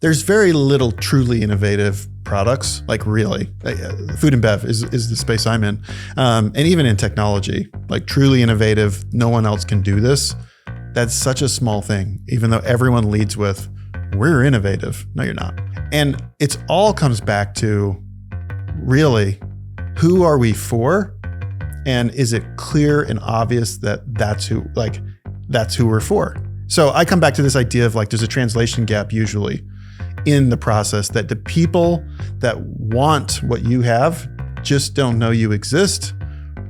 there's very little truly innovative products, like really. Food and bev is the space I'm in. And even in technology, like truly innovative, no one else can do this. That's such a small thing, even though everyone leads with, we're innovative. No, you're not. And it's all comes back to really, who are we for? And is it clear and obvious that that's who we're for? So I come back to this idea of like, there's a translation gap usually in the process, that the people that want what you have just don't know you exist,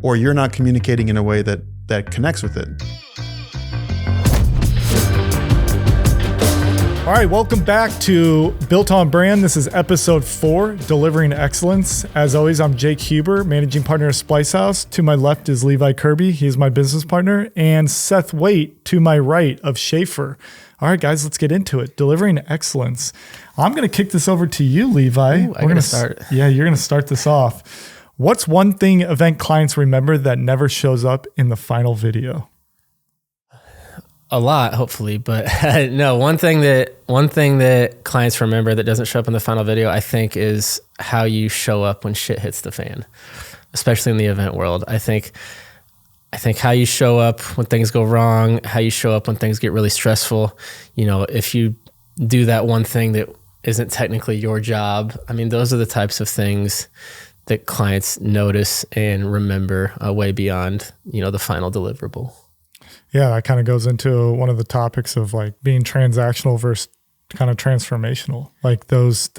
or you're not communicating in a way that connects with it. All right, welcome back to Built on Brand. This is episode 4, Delivering Excellence. As always, I'm Jake Huber, managing partner of SPLYCEHOUSE. To my left is Levi Kirby. He's my business partner. And Seth Waite to my right of Schaefer. All right, guys, let's get into it. Delivering Excellence. I'm going to kick this over to you, Levi. Ooh, I'm going to start. Yeah, you're going to start this off. What's one thing event clients remember that never shows up in the final video? A lot, hopefully, but no. One thing that clients remember that doesn't show up in the final video, I think, is how you show up when shit hits the fan, especially in the event world. I think how you show up when things go wrong, how you show up when things get really stressful. You know, if you do that one thing that isn't technically your job, I mean, those are the types of things that clients notice and remember way beyond, the final deliverable. Yeah, that kind of goes into one of the topics of like being transactional versus kind of transformational. Like those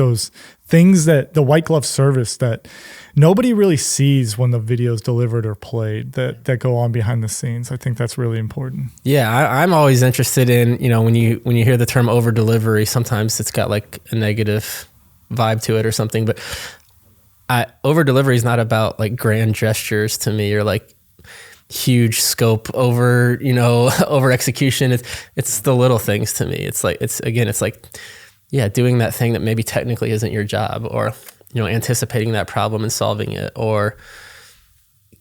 things that the white glove service that nobody really sees when the video is delivered or played that go on behind the scenes. I think that's really important. Yeah, I'm always interested in, when you hear the term over delivery, sometimes it's got like a negative vibe to it or something, but over delivery is not about like grand gestures to me, or like huge scope over execution. It's the little things to me. It's like doing that thing that maybe technically isn't your job, or anticipating that problem and solving it, or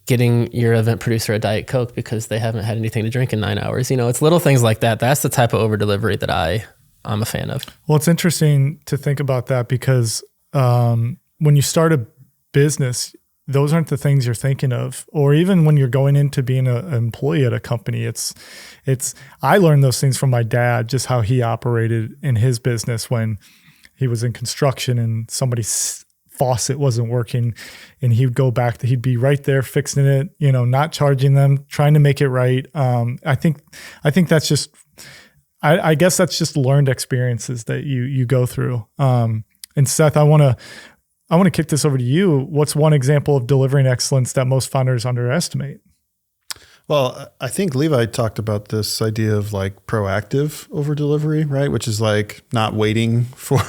getting your event producer a Diet Coke because they haven't had anything to drink in 9 hours. It's little things like that. That's the type of over delivery that I'm a fan of. Well, it's interesting to think about that because when you start a business, those aren't the things you're thinking of. Or even when you're going into being an employee at a company, I learned those things from my dad, just how he operated in his business when he was in construction and somebody's faucet wasn't working, and he'd go back, he'd be right there fixing it, not charging them, trying to make it right. I think that's just, I guess that's just learned experiences that you go through. And Seth, I want to kick this over to you. What's one example of delivering excellence that most founders underestimate? Well, I think Levi talked about this idea of like proactive over delivery, right? Which is like not waiting for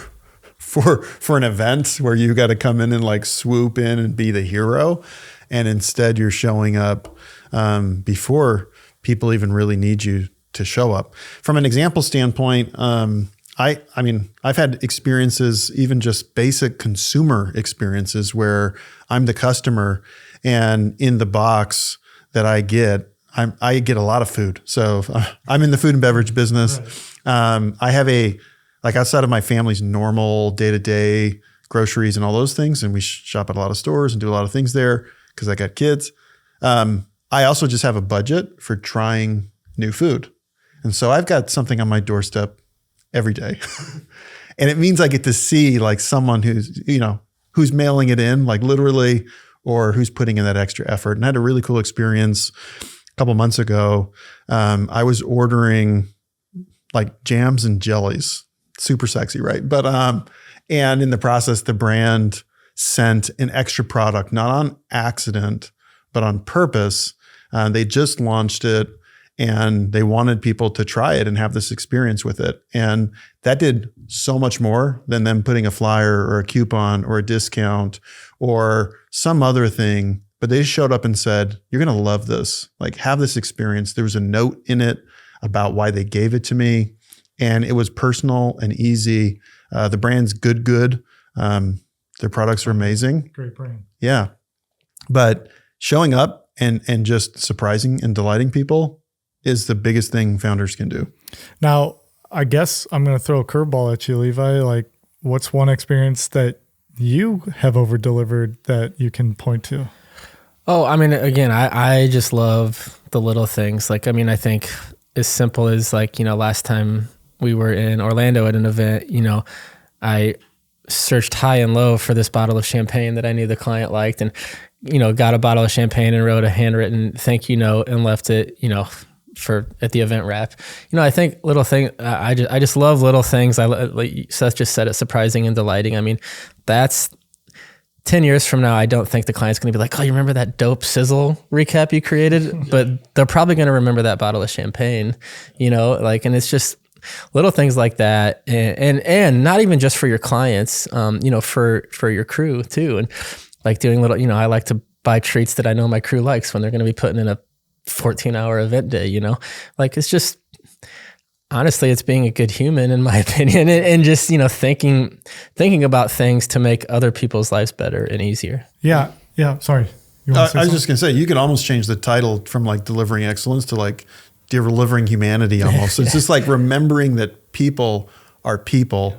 an event where you got to come in and like swoop in and be the hero. And instead you're showing up before people even really need you to show up. From an example standpoint, I mean, I've had experiences, even just basic consumer experiences, where I'm the customer, and in the box that I get a lot of food. So I'm in the food and beverage business. Right. I have outside of my family's normal day-to-day groceries and all those things, and we shop at a lot of stores and do a lot of things there because I got kids. I also just have a budget for trying new food. And so I've got something on my doorstep every day. And it means I get to see like someone who's mailing it in, like literally, or who's putting in that extra effort. And I had a really cool experience a couple months ago. I was ordering like jams and jellies, super sexy, right? But, and in the process, the brand sent an extra product, not on accident, but on purpose. They just launched it, and they wanted people to try it and have this experience with it. And that did so much more than them putting a flyer or a coupon or a discount or some other thing. But they showed up and said, you're going to love this. Like, have this experience. There was a note in it about why they gave it to me. And it was personal and easy. The brand's good. Their products are amazing. Great brand. Yeah. But showing up and just surprising and delighting people is the biggest thing founders can do. Now, I guess I'm going to throw a curveball at you, Levi. Like, what's one experience that you have over delivered that you can point to? Oh, I mean, again, I just love the little things. Like, I mean, I think as simple as like, last time we were in Orlando at an event, I searched high and low for this bottle of champagne that I knew the client liked, and, got a bottle of champagne and wrote a handwritten thank you note and left it, for at the event wrap. I think little thing, I just love little things. Like Seth just said, it's surprising and delighting. I mean, that's 10 years from now, I don't think the client's going to be like, oh, you remember that dope sizzle recap you created? But they're probably going to remember that bottle of champagne, and it's just little things like that. And not even just for your clients, for your crew too. And like doing little, I like to buy treats that I know my crew likes when they're going to be putting in a 14-hour event day, like it's just, honestly, it's being a good human, in my opinion, and just, thinking about things to make other people's lives better and easier. Yeah. Yeah. Sorry. I was just going to say, you could almost change the title from like delivering excellence to like delivering humanity almost. It's just like remembering that people are people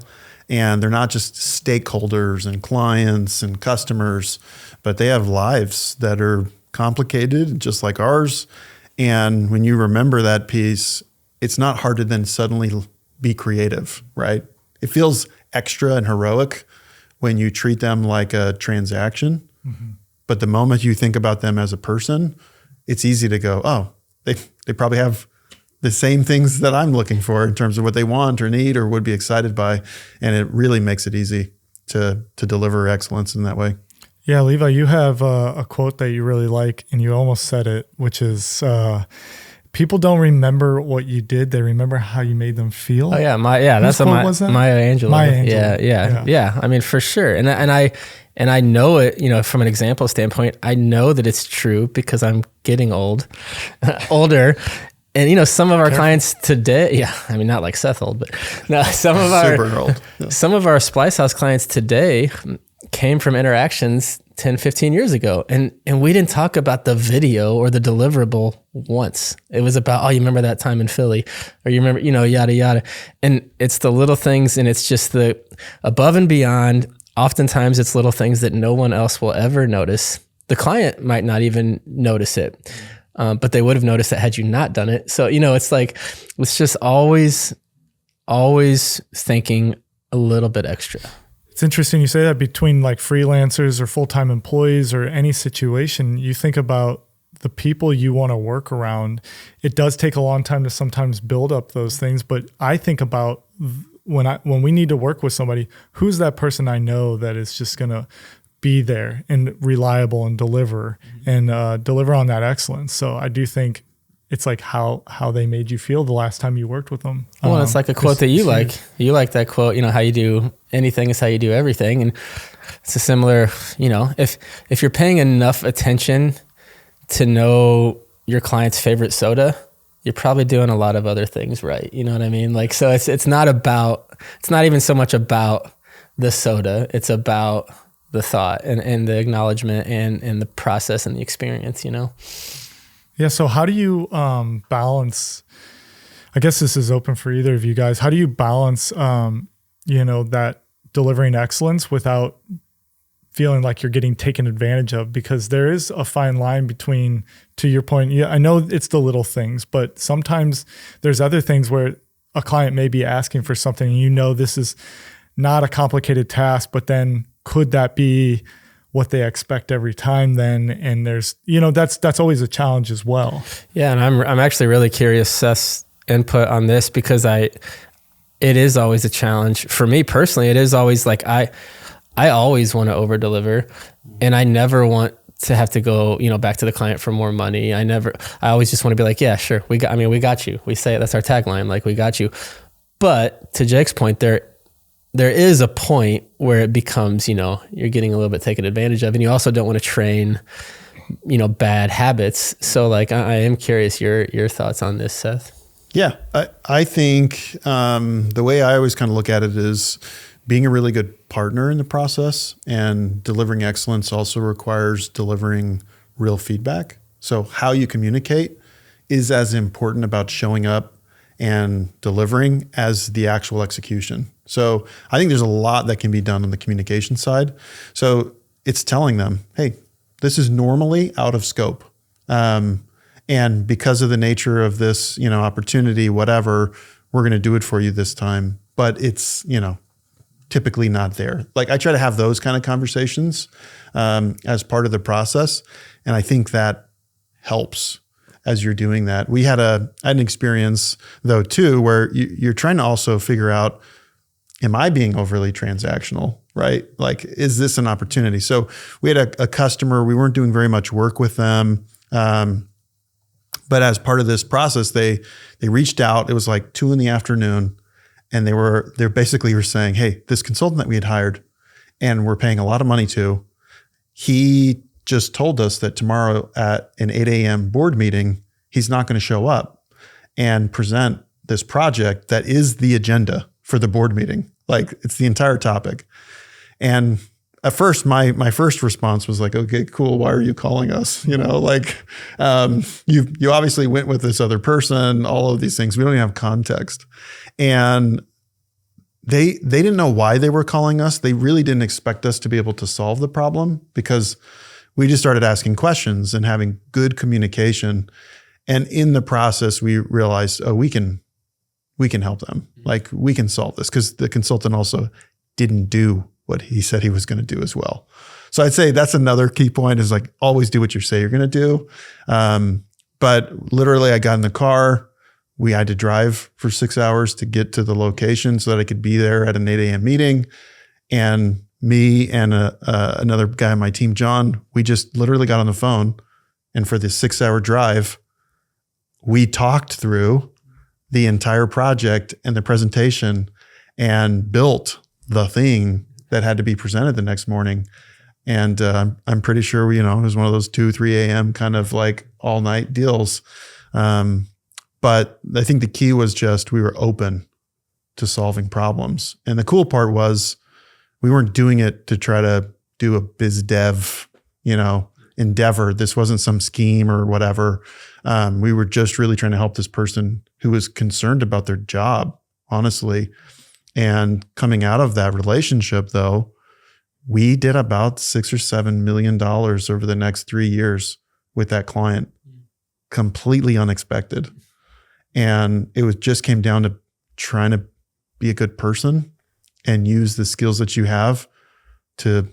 and they're not just stakeholders and clients and customers, but they have lives that are complicated just like ours. And when you remember that piece, it's not hard to then suddenly be creative, right? It feels extra and heroic when you treat them like a transaction. Mm-hmm. But the moment you think about them as a person, it's easy to go, oh, they probably have the same things that I'm looking for in terms of what they want or need or would be excited by. And it really makes it easy to deliver excellence in that way. Yeah, Levi, you have a quote that you really like, and you almost said it, which is, people don't remember what you did; they remember how you made them feel. Oh yeah, that's quote was that? Maya Angelou. Maya Angelou. Yeah. I mean, for sure, and I know it. From an example standpoint, I know that it's true because I'm getting older, and some of our clients today. Yeah, I mean, not like Seth old, but no, some of our super old. Yeah. Some of our SPLYCEHOUSE clients today came from interactions 10, 15 years ago. And we didn't talk about the video or the deliverable once. It was about, oh, you remember that time in Philly, or you remember, yada, yada. And it's the little things, and it's just the above and beyond. Oftentimes it's little things that no one else will ever notice. The client might not even notice it, but they would have noticed it had you not done it. So, it's like, it's just always thinking a little bit extra. It's interesting you say that. Between like freelancers or full-time employees or any situation, you think about the people you want to work around. It does take a long time to sometimes build up those things, but I think about when we need to work with somebody, who's that person I know that is just going to be there and reliable and deliver and deliver on that excellence. So I do think it's like how they made you feel the last time you worked with them. Well, it's like a quote that you like. You like that quote, how you do anything is how you do everything. And it's a similar, if you're paying enough attention to know your client's favorite soda, you're probably doing a lot of other things right. You know what I mean? Like, so it's not even so much about the soda. It's about the thought and the acknowledgement and the process and the experience, Yeah. So how do you balance, I guess this is open for either of you guys. How do you balance, that delivering excellence without feeling like you're getting taken advantage of? Because there is a fine line between, to your point, I know it's the little things, but sometimes there's other things where a client may be asking for something and this is not a complicated task, but then could that be what they expect every time then? And there's, that's always a challenge as well. Yeah. And I'm actually really curious Seth's input on this, because it is always a challenge for me personally. It is always like, I always want to over deliver, and I never want to have to go, back to the client for more money. I always just want to be like, yeah, sure. We got you. We say it, that's our tagline. Like, we got you. But to Jake's point, there is a point where it becomes, you're getting a little bit taken advantage of, and you also don't want to train, bad habits. So like, I am curious your thoughts on this, Seth. Yeah, I think the way I always kind of look at it is being a really good partner in the process, and delivering excellence also requires delivering real feedback. So how you communicate is as important about showing up and delivering as the actual execution. So I think there's a lot that can be done on the communication side. So it's telling them, hey, this is normally out of scope. And because of the nature of this, opportunity, whatever, we're going to do it for you this time. But it's, typically not there. Like I try to have those kind of conversations as part of the process. And I think that helps as you're doing that. I had an experience though too, where you're trying to also figure out, am I being overly transactional, right? Like, is this an opportunity? So we had a customer, we weren't doing very much work with them. But as part of this process, they reached out. It was like 2 p.m. and they basically were saying, hey, this consultant that we had hired and we're paying a lot of money to, he just told us that tomorrow at an 8 a.m. board meeting, he's not going to show up and present this project that is the agenda for the board meeting. Like it's the entire topic. And at first, my first response was like, okay, cool. Why are you calling us? You obviously went with this other person, all of these things. We don't even have context. And they didn't know why they were calling us. They really didn't expect us to be able to solve the problem because we just started asking questions and having good communication. And in the process, we realized, oh, we can help them. Like we can solve this because the consultant also didn't do what he said he was going to do as well. So I'd say that's another key point is like always do what you say you're going to do. But literally I got in the car. We had to drive for 6 hours to get to the location so that I could be there at an 8 a.m. meeting. And me and another guy on my team, John, we just literally got on the phone. And for this 6-hour drive, we talked through the entire project and the presentation and built the thing that had to be presented the next morning. And I'm pretty sure, it was one of those 2, 3 a.m. kind of like all night deals. But I think the key was just we were open to solving problems. And the cool part was we weren't doing it to try to do a biz dev, endeavor. This wasn't some scheme or whatever. We were just really trying to help this person who was concerned about their job, honestly. And coming out of that relationship, though, we did about $6 or $7 million over the next 3 years with that client, completely unexpected. And it just came down to trying to be a good person and use the skills that you have to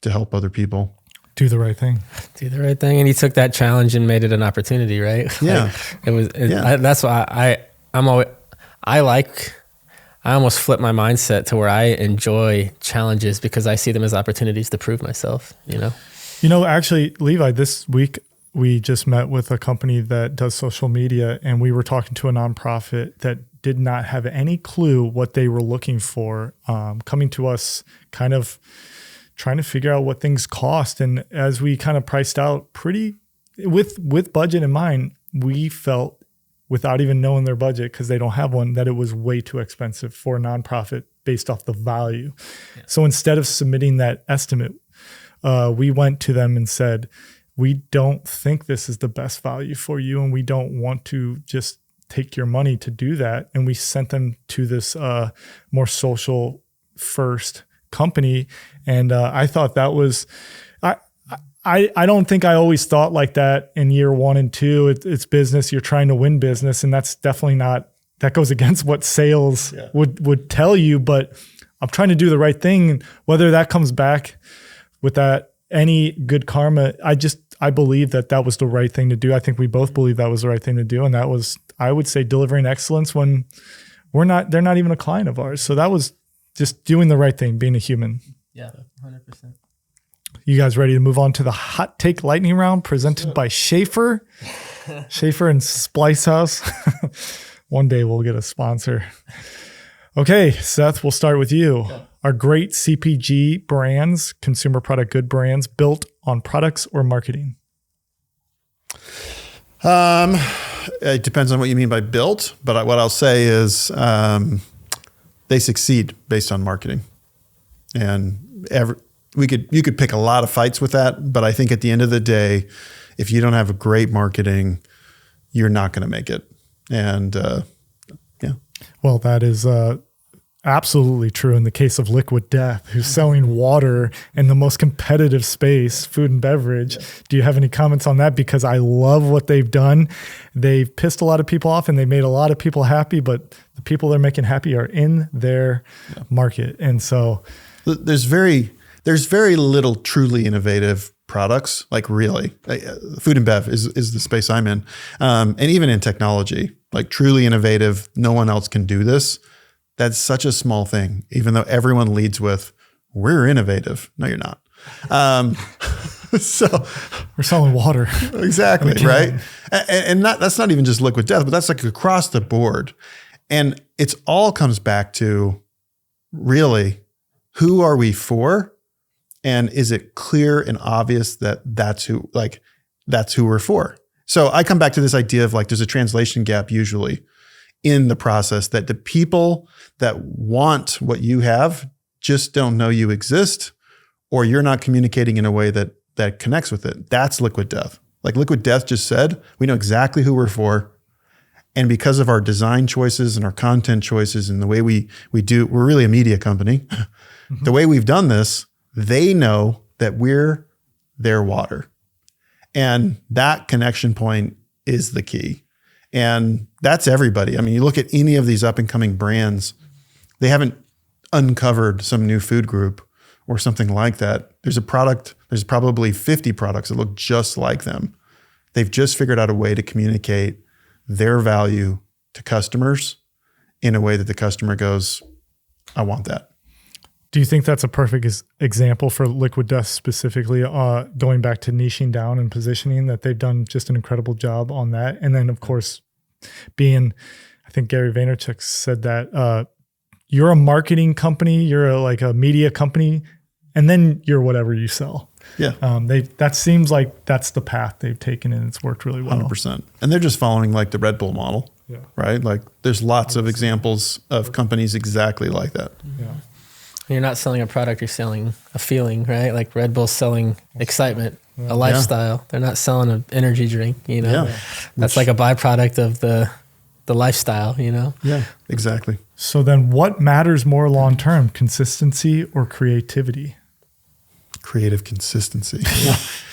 help other people. Do the right thing. Do the right thing. And he took that challenge and made it an opportunity, right? Yeah. That's why I almost flip my mindset to where I enjoy challenges because I see them as opportunities to prove myself, Actually, Levi, this week we just met with a company that does social media and we were talking to a nonprofit that did not have any clue what they were looking for, coming to us kind of trying to figure out what things cost. And as we kind of priced out with budget in mind, we felt without even knowing their budget, because they don't have one, that it was way too expensive for a nonprofit based off the value. Yeah. So instead of submitting that estimate, we went to them and said, we don't think this is the best value for you, and we don't want to just take your money to do that. And we sent them to this more social first company. And I thought that was, I don't think I always thought like that in year 1 and 2. It's business. You're trying to win business. And that's definitely not, that goes against what sales would tell you, but I'm trying to do the right thing. Whether that comes back with that, any good karma, I believe that was the right thing to do. I think we both believe that was the right thing to do. And that was, I would say, delivering excellence when they're not even a client of ours. So that was just doing the right thing, being a human. Yeah, 100%. You guys ready to move on to the hot take lightning round presented by Schaefer? Schaefer and SPLYCEHOUSE. One day we'll get a sponsor. Okay, Seth, we'll start with you. Okay. Are great CPG brands, consumer product good brands, built on products or marketing? It depends on what you mean by built, but what I'll say is they succeed based on marketing. And you could pick a lot of fights with that, but I think at the end of the day, if you don't have a great marketing, you're not going to make it. And yeah. Well, that is absolutely true in the case of Liquid Death, who's selling water in the most competitive space, food and beverage. Yeah. Do you have any comments on that? Because I love what they've done. They've pissed a lot of people off and they made a lot of people happy, but the people they're making happy are in their market. And so there's very little truly innovative products, like really. Food and bev is the space I'm in. And even in technology, like truly innovative, no one else can do this. That's such a small thing, even though everyone leads with, we're innovative. No, you're not. So we're selling water. Exactly. Right. And that's not even just Liquid Death, but that's like across the board. And it's all comes back to really, who are we for? And is it clear and obvious that that's who we're for? So I come back to this idea of like, there's a translation gap usually in the process, that the people that want what you have just don't know you exist, or you're not communicating in a way that connects with it. That's Liquid Death. Like Liquid Death just said, we know exactly who we're for. And because of our design choices and our content choices and the way we do, we're really a media company. Mm-hmm. The way we've done this, they know that we're their water. And that connection point is the key. And that's everybody. I mean, you look at any of these up and coming brands, they haven't uncovered some new food group or something like that. There's a product, there's probably 50 products that look just like them. They've just figured out a way to communicate their value to customers in a way that the customer goes, I want that. Do you think that's a perfect example for Liquid Death specifically, going back to niching down and positioning, that they've done just an incredible job on that? And then, of course, I think Gary Vaynerchuk said that you're a marketing company, you're like a media company, and then you're whatever you sell. Yeah. That seems like that's the path they've taken, and it's worked really well. 100%. And they're just following like the Red Bull model, right? Like there's lots of examples of companies exactly like that. Yeah. You're not selling a product, you're selling a feeling, right? Like Red Bull's selling excitement, a lifestyle. Yeah. They're not selling an energy drink, you know? Yeah. That's like a byproduct of the lifestyle, you know? Yeah, exactly. So then what matters more long-term, consistency or creativity? Creative consistency.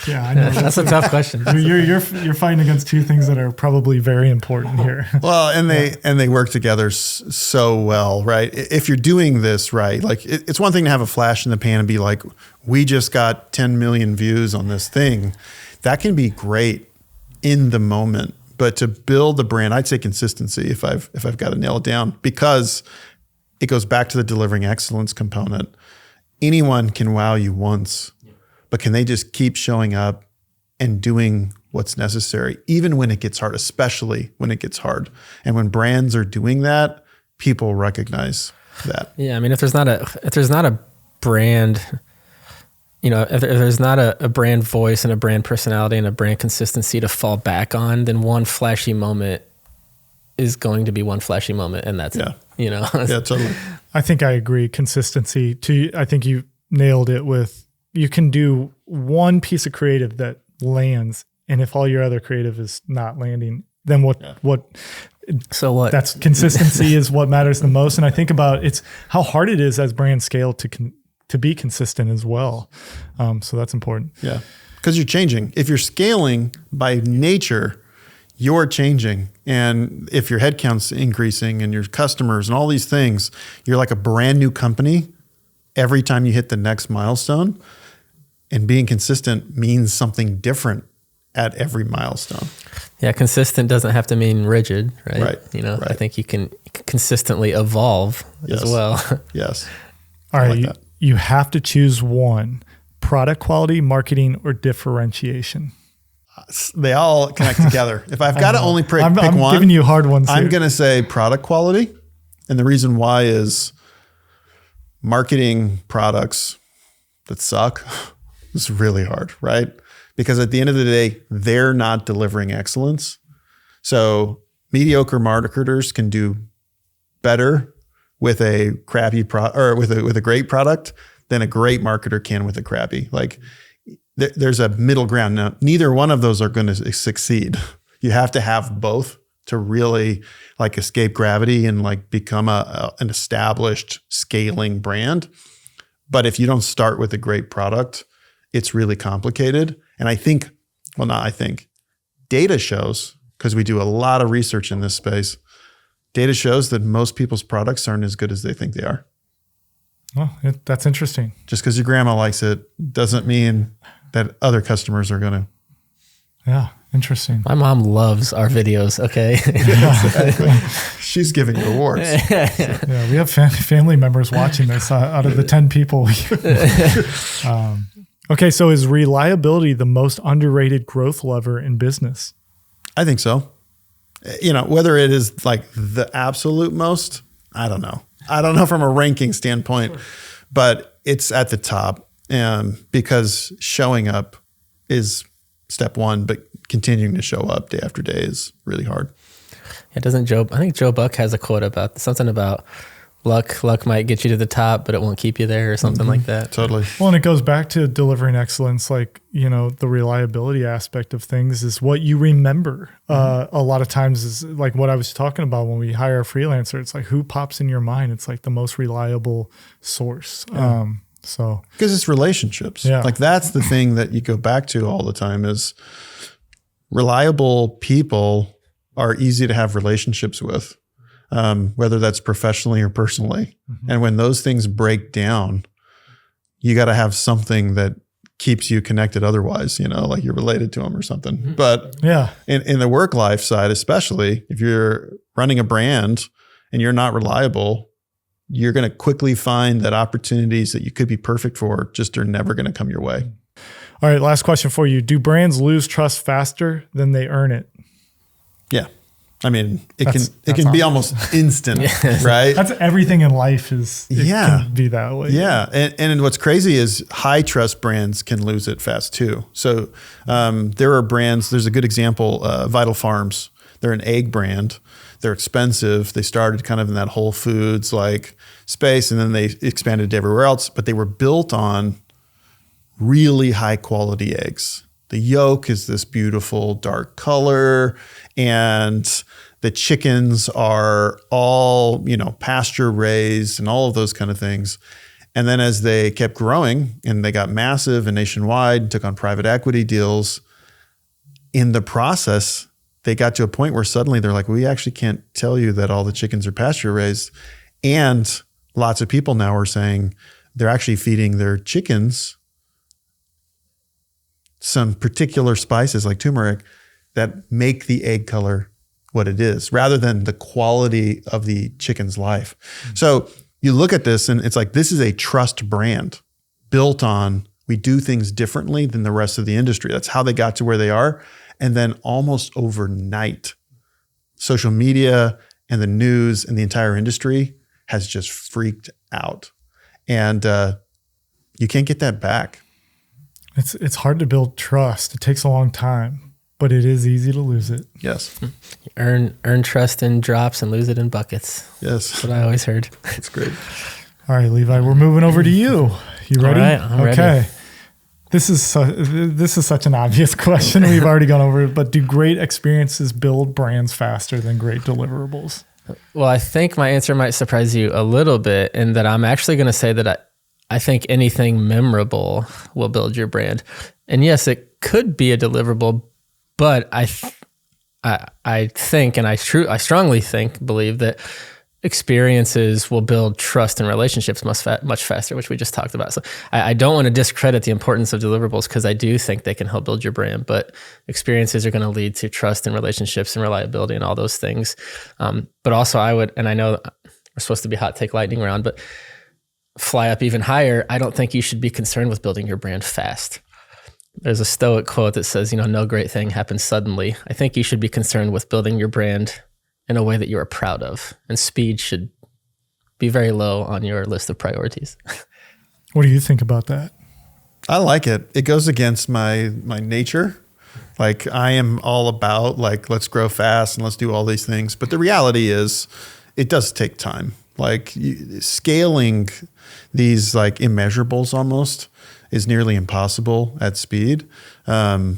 Yeah, I know. That's a tough question. You're fighting against two things that are probably very important here. Well, and they work together so well, right? If you're doing this right, like it's one thing to have a flash in the pan and be like, we just got 10 million views on this thing. That can be great in the moment, but to build a brand, I'd say consistency if I've got to nail it down, because it goes back to the delivering excellence component. Anyone can wow you once, but can they just keep showing up and doing what's necessary, even when it gets hard, especially when it gets hard. And when brands are doing that, people recognize that. Yeah. I mean, if there's not a brand, you know, if there's not a brand voice and a brand personality and a brand consistency to fall back on, then one flashy moment is going to be one flashy moment, and that's it. You know? Yeah, totally. I think I agree. Consistency. I think you nailed it with, you can do one piece of creative that lands, and if all your other creative is not landing, then what? So what? That's consistency is what matters the most. And I think about it's how hard it is as brand scale to be consistent as well. So that's important. Yeah, because you're changing. If you're scaling by nature, you're changing. And if your headcount's increasing and your customers and all these things, you're like a brand new company every time you hit the next milestone. And being consistent means something different at every milestone. Yeah, consistent doesn't have to mean rigid, right? Right. You know, right. I think you can consistently evolve as well. Yes. All right. Like you have to choose one: product quality, marketing, or differentiation. They all connect together. If I've got to only pick one, I'm giving you hard ones. I'm going to say product quality. And the reason why is marketing products that suck is really hard, right? Because at the end of the day, they're not delivering excellence. So mediocre marketers can do better with a crappy with a great product than a great marketer can with a crappy. Like there's a middle ground. Now, neither one of those are going to succeed. You have to have both to really like escape gravity and like become an established scaling brand. But if you don't start with a great product, it's really complicated. And data shows, because we do a lot of research in this space, data shows that most people's products aren't as good as they think they are. Well, that's interesting. Just because your grandma likes it doesn't mean that other customers are going to. Yeah, interesting. My mom loves our videos. Okay. She's giving you awards. Yeah, we have family members watching this out of the 10 people. Okay, so is reliability the most underrated growth lever in business? I think so. Whether it is like the absolute most, I don't know. I don't know from a ranking standpoint, but it's at the top because showing up is step one, but continuing to show up day after day is really hard. I think Joe Buck has a quote about something about luck might get you to the top, but it won't keep you there or something like that. Totally. Well, and it goes back to delivering excellence. Like, the reliability aspect of things is what you remember. A lot of times is like what I was talking about when we hire a freelancer. It's like who pops in your mind. It's like the most reliable source. Yeah. Because it's relationships. Yeah. Like that's the thing that you go back to all the time is reliable people are easy to have relationships with. Whether that's professionally or personally. Mm-hmm. And when those things break down, you got to have something that keeps you connected otherwise, like you're related to them or something. Mm-hmm. But yeah, in the work life side, especially if you're running a brand and you're not reliable, you're going to quickly find that opportunities that you could be perfect for just are never going to come your way. All right, last question for you. Do brands lose trust faster than they earn it? Yeah. I mean, it can be almost instant, right? That's everything in life can be that way. Yeah. And what's crazy is high trust brands can lose it fast too. So there are brands, there's a good example, Vital Farms. They're an egg brand. They're expensive. They started kind of in that Whole Foods like space and then they expanded to everywhere else, but they were built on really high quality eggs. The yolk is this beautiful dark color and the chickens are all, pasture raised and all of those kind of things. And then as they kept growing and they got massive and nationwide, took on private equity deals, in the process, they got to a point where suddenly they're like, we actually can't tell you that all the chickens are pasture raised. And lots of people now are saying they're actually feeding their chickens some particular spices like turmeric that make the egg color what it is rather than the quality of the chicken's life. Mm-hmm. So you look at this and it's like, this is a trust brand built on, we do things differently than the rest of the industry. That's how they got to where they are. And then almost overnight, social media and the news and the entire industry has just freaked out. And you can't get that back. It's hard to build trust. It takes a long time, but it is easy to lose it. Yes. Earn trust in drops and lose it in buckets. Yes. That's what I always heard. That's great. All right, Levi, we're moving over to you. You ready? All right, I'm ready. This is such an obvious question. We've already gone over it, but do great experiences build brands faster than great deliverables? Well, I think my answer might surprise you a little bit in that I'm actually going to say that I think anything memorable will build your brand. And yes, it could be a deliverable, but I think, and I strongly believe that experiences will build trust and relationships much faster, which we just talked about. So I don't want to discredit the importance of deliverables because I do think they can help build your brand, but experiences are going to lead to trust and relationships and reliability and all those things. But also I would, and I know we're supposed to be hot take lightning round, but fly up even higher, I don't think you should be concerned with building your brand fast. There's a Stoic quote that says, no great thing happens suddenly. I think you should be concerned with building your brand in a way that you are proud of, and speed should be very low on your list of priorities. What do you think about that? I like it. It goes against my nature. Like I am all about like, let's grow fast and let's do all these things. But the reality is it does take time. Like scaling these like immeasurables almost is nearly impossible at speed. So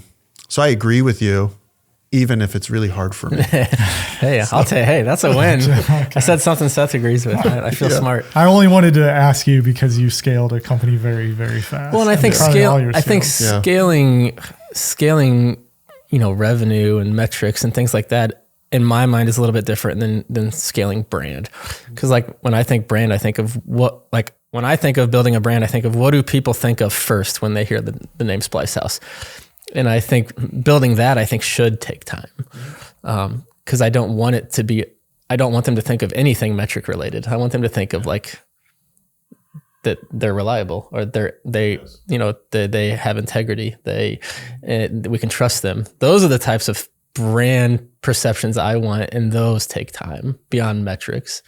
I agree with you. even if it's really hard for me. Hey, I'll tell you, hey, that's a win. Okay. I said something Seth agrees with. I feel smart. I only wanted to ask you because you scaled a company very, very fast. Well, and I think scaling, revenue and metrics and things like that, in my mind, is a little bit different than scaling brand. Because like when I think brand, I think of when I think of building a brand, I think of what do people think of first when they hear the name SPLYCEHOUSE. And I think building that, I think, should take time. Because I don't want them to think of anything metric related. I want them to think of like that they're reliable, or they have integrity. We can trust them. Those are the types of brand perceptions I want, and those take time beyond metrics.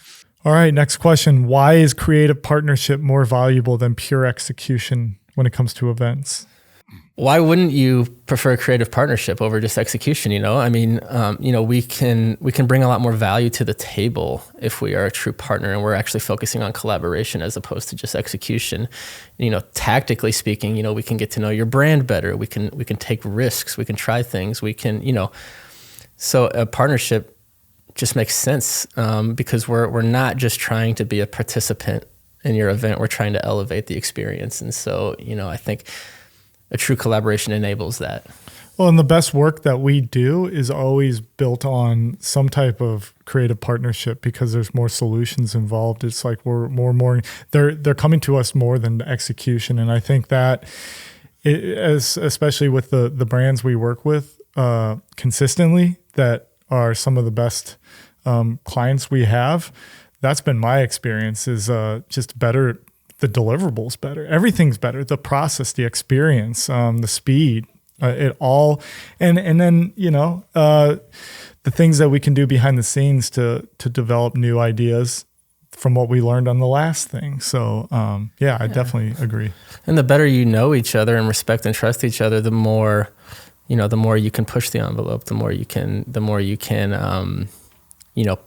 All right, next question. Why is creative partnership more valuable than pure execution when it comes to events? Why wouldn't you prefer creative partnership over just execution? I mean, we can bring a lot more value to the table if we are a true partner and we're actually focusing on collaboration as opposed to just execution. Tactically speaking, we can get to know your brand better. We can take risks. We can try things. We can, so a partnership just makes sense because we're not just trying to be a participant in your event. We're trying to elevate the experience. And so, I think a true collaboration enables that. Well, and the best work that we do is always built on some type of creative partnership because there's more solutions involved. It's like we're more they're coming to us more than execution. And I think that especially with the brands we work with consistently that are some of the best clients we have, that's been my experience is just better. The deliverables better. Everything's better. The process, the experience, the speed, it all, and then the things that we can do behind the scenes to develop new ideas from what we learned on the last thing. So I definitely agree. And the better you know each other and respect and trust each other, the more you can push the envelope. The more you can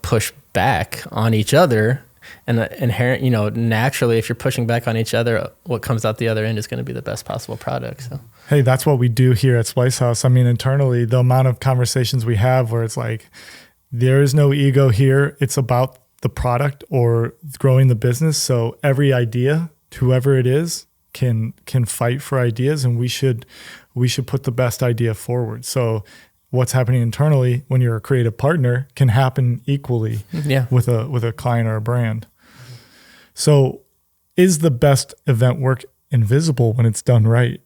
push back on each other. And inherent, naturally, if you're pushing back on each other, what comes out the other end is going to be the best possible product. So, hey, that's what we do here at SPLYCEHOUSE. I mean, internally, the amount of conversations we have where it's like, there is no ego here. It's about the product or growing the business. So every idea, whoever it is, can fight for ideas, and we should put the best idea forward. So what's happening internally when you're a creative partner can happen equally with a client or a brand. So is the best event work invisible when it's done right?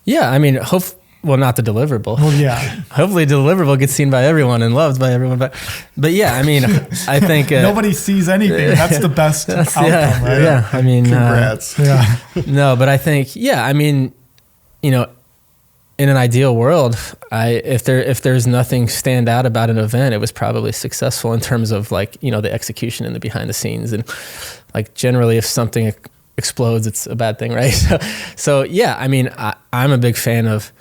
Yeah. I mean, not the deliverable. Well, yeah. Hopefully deliverable gets seen by everyone and loved by everyone. But yeah, I mean, I think nobody sees anything. That's the best outcome, right? Yeah. I mean, congrats. No, but I think, in an ideal world, if there's nothing stand out about an event, it was probably successful in terms of the execution and the behind the scenes. And like generally, if something explodes, it's a bad thing, right? So yeah, I mean, I'm a big fan of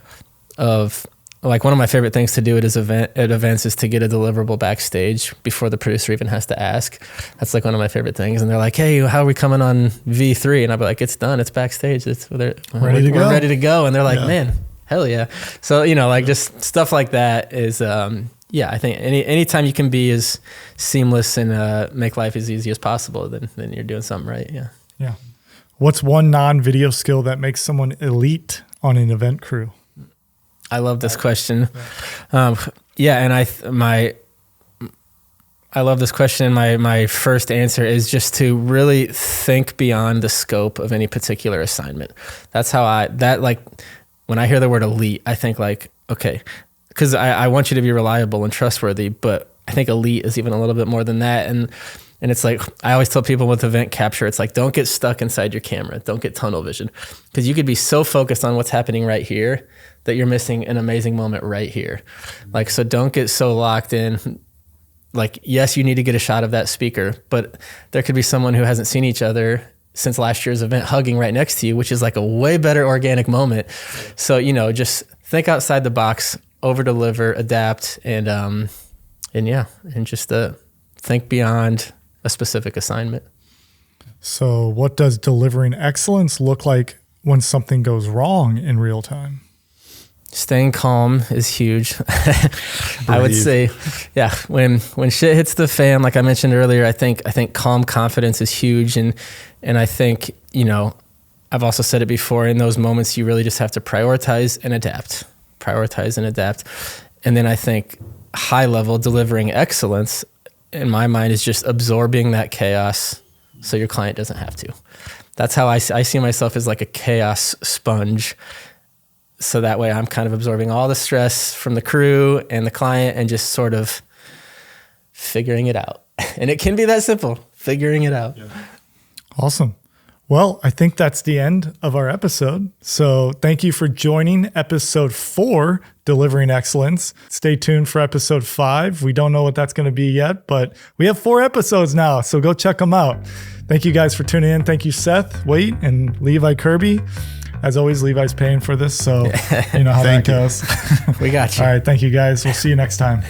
like one of my favorite things to do at events is to get a deliverable backstage before the producer even has to ask. That's like one of my favorite things. And they're like, hey, how are we coming on V3? And I'll be like, it's done. It's backstage. We're ready to go. And they're like, man, hell yeah. So, just stuff like that is, I think anytime you can be as seamless and make life as easy as possible, then you're doing something right. Yeah. Yeah. What's one non-video skill that makes someone elite on an event crew? I love this question. And I love this question. My first answer is just to really think beyond the scope of any particular assignment. That's how when I hear the word elite, I think like, okay, because I want you to be reliable and trustworthy, but I think elite is even a little bit more than that. And it's like, I always tell people with event capture, it's like, don't get stuck inside your camera. Don't get tunnel vision, because you could be so focused on what's happening right here that you're missing an amazing moment right here. Like, so don't get so locked in. Like, yes, you need to get a shot of that speaker, but there could be someone who hasn't seen each other since last year's event hugging right next to you, which is like a way better organic moment. So, just think outside the box, over deliver, adapt, and just think beyond a specific assignment. So what does delivering excellence look like when something goes wrong in real time? Staying calm is huge. I would say, yeah, when shit hits the fan, like I mentioned earlier, I think calm confidence is huge. And I think, I've also said it before, in those moments, you really just have to prioritize and adapt. And then I think high level delivering excellence, in my mind, is just absorbing that chaos so your client doesn't have to. That's how I see myself, as like a chaos sponge. So that way I'm kind of absorbing all the stress from the crew and the client and just sort of figuring it out. And it can be that simple, figuring it out. Yeah. Awesome. Well, I think that's the end of our episode. So thank you for joining episode 4, Delivering Excellence. Stay tuned for episode 5. We don't know what that's going to be yet, but we have 4 episodes now, so go check them out. Thank you guys for tuning in. Thank you, Seth, Waite, and Levi Kirby. As always, Levi's paying for this, so you know how that goes. We got you. All right, thank you guys. We'll see you next time.